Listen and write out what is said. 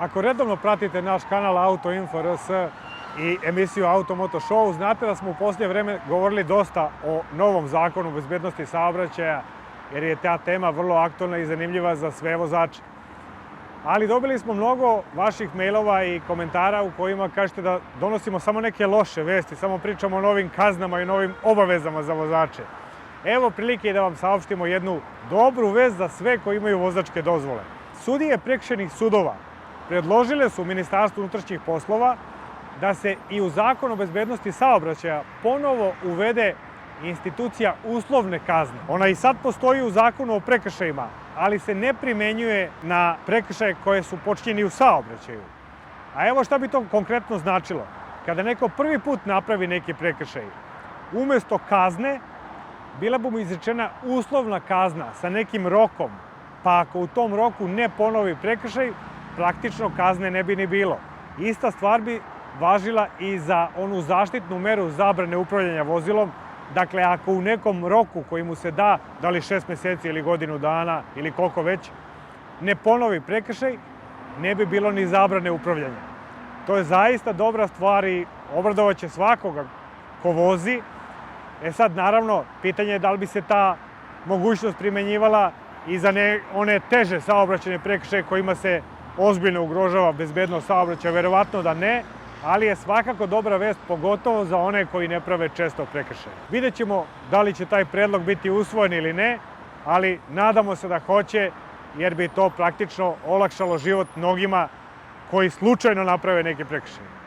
Ako redovno pratite naš kanal Autoinfo.rs i emisiju Auto Moto Show, znate da smo u posljednje vreme govorili dosta o novom zakonu o bezbednosti saobraćaja, jer je ta tema vrlo aktualna i zanimljiva za sve vozače. Ali dobili smo mnogo vaših mailova i komentara u kojima kažete da donosimo samo neke loše vesti, samo pričamo o novim kaznama i novim obavezama za vozače. Evo prilike da vam saopštimo jednu dobru vest za sve koji imaju vozačke dozvole. Sudije prekršajnih sudova predložile su Ministarstvu unutrašnjih poslova da se i u Zakonu o bezbednosti saobraćaja ponovo uvede institucija uslovne kazne. Ona i sad postoji u Zakonu o prekršajima, ali se ne primenjuje na prekršaje koje su počinjeni u saobraćaju. A evo šta bi to konkretno značilo. Kada neko prvi put napravi neki prekršaj, umesto kazne, bila bi mu izrečena uslovna kazna sa nekim rokom, pa ako u tom roku ne ponovi prekršaj, praktično kazne ne bi ni bilo. Ista stvar bi važila i za onu zaštitnu meru zabrane upravljanja vozilom. Dakle, ako u nekom roku koji mu se da li 6 meseci ili godinu dana ili koliko već, ne ponovi prekršaj, ne bi bilo ni zabrane upravljanja. To je zaista dobra stvar i obradovaće svakoga ko vozi. Sad, naravno, pitanje je da li bi se ta mogućnost primenjivala i za one teže saobraćajne prekršaje kojima se ozbiljno ugrožava bezbednost saobraćaja, verovatno da ne, ali je svakako dobra vest, pogotovo za one koji ne prave često prekršaje. Vidjet ćemo da li će taj predlog biti usvojen ili ne, ali nadamo se da hoće, jer bi to praktično olakšalo život mnogima koji slučajno naprave neki prekršaj.